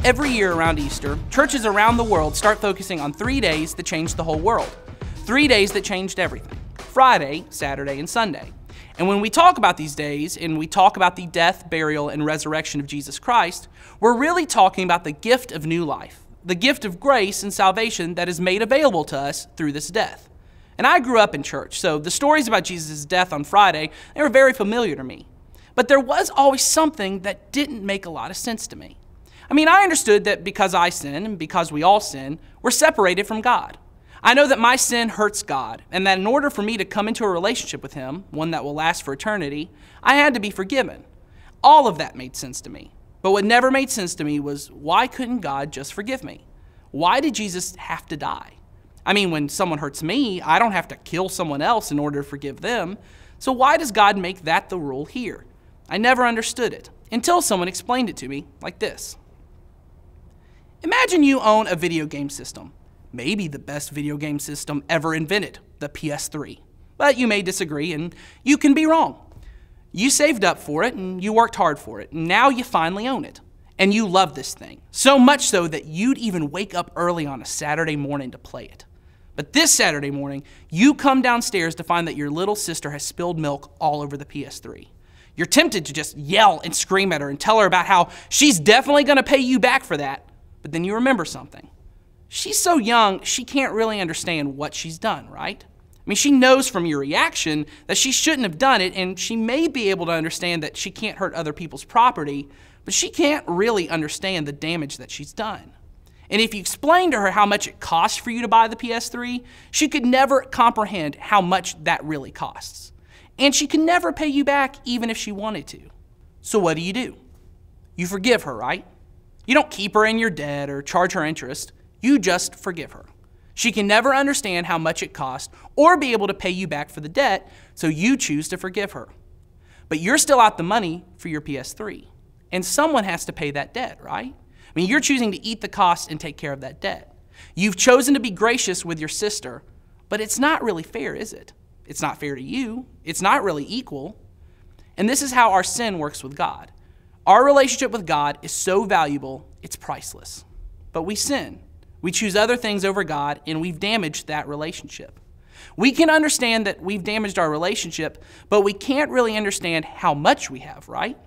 Every year around Easter, churches around the world start focusing on 3 days that changed the whole world. 3 days that changed everything: Friday, Saturday, and Sunday. And when we talk about these days, and we talk about the death, burial, and resurrection of Jesus Christ, we're really talking about the gift of new life, the gift of grace and salvation that is made available to us through this death. And I grew up in church, so the stories about Jesus' death on Friday, they were very familiar to me. But there was always something that didn't make a lot of sense to me. I understood that because I sin, and because we all sin, we're separated from God. I know that my sin hurts God, and that in order for me to come into a relationship with Him, one that will last for eternity, I had to be forgiven. All of that made sense to me. But what never made sense to me was, why couldn't God just forgive me? Why did Jesus have to die? When someone hurts me, I don't have to kill someone else in order to forgive them. So why does God make that the rule here? I never understood it, until someone explained it to me like this. Imagine you own a video game system, maybe the best video game system ever invented, the PS3. But you may disagree, and you can be wrong. You saved up for it, and you worked hard for it, and now you finally own it. And you love this thing, so much so that you'd even wake up early on a Saturday morning to play it. But this Saturday morning, you come downstairs to find that your little sister has spilled milk all over the PS3. You're tempted to just yell and scream at her and tell her about how she's definitely going to pay you back for that. But then you remember something. She's so young, she can't really understand what she's done, right? She knows from your reaction that she shouldn't have done it, and she may be able to understand that she can't hurt other people's property, but she can't really understand the damage that she's done. And if you explain to her how much it costs for you to buy the PS3, she could never comprehend how much that really costs. And she can never pay you back even if she wanted to. So what do? You forgive her, right? You don't keep her in your debt or charge her interest. You just forgive her. She can never understand how much it cost or be able to pay you back for the debt, so you choose to forgive her. But you're still out the money for your PS3, and someone has to pay that debt, right? You're choosing to eat the cost and take care of that debt. You've chosen to be gracious with your sister, but it's not really fair, is it? It's not fair to you. It's not really equal. And this is how our sin works with God. Our relationship with God is so valuable, it's priceless. But we sin. We choose other things over God, and we've damaged that relationship. We can understand that we've damaged our relationship, but we can't really understand how much we have, right?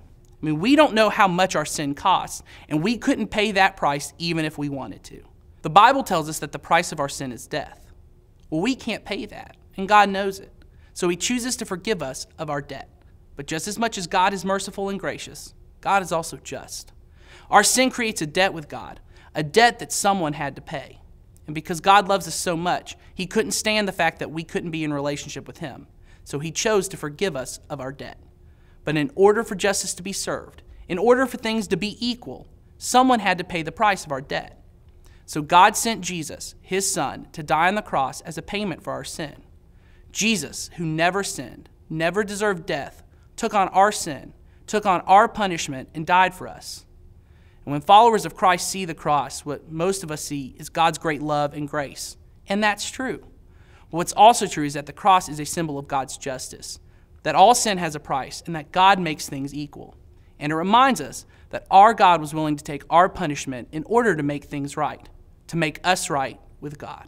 We don't know how much our sin costs, and we couldn't pay that price even if we wanted to. The Bible tells us that the price of our sin is death. Well, we can't pay that, and God knows it. So He chooses to forgive us of our debt. But just as much as God is merciful and gracious, God is also just. Our sin creates a debt with God, a debt that someone had to pay. And because God loves us so much, He couldn't stand the fact that we couldn't be in relationship with Him. So He chose to forgive us of our debt. But in order for justice to be served, in order for things to be equal, someone had to pay the price of our debt. So God sent Jesus, His Son, to die on the cross as a payment for our sin. Jesus, who never sinned, never deserved death, took on our sin, took on our punishment, and died for us. And when followers of Christ see the cross, what most of us see is God's great love and grace. And that's true. But what's also true is that the cross is a symbol of God's justice, that all sin has a price, and that God makes things equal. And it reminds us that our God was willing to take our punishment in order to make things right, to make us right with God.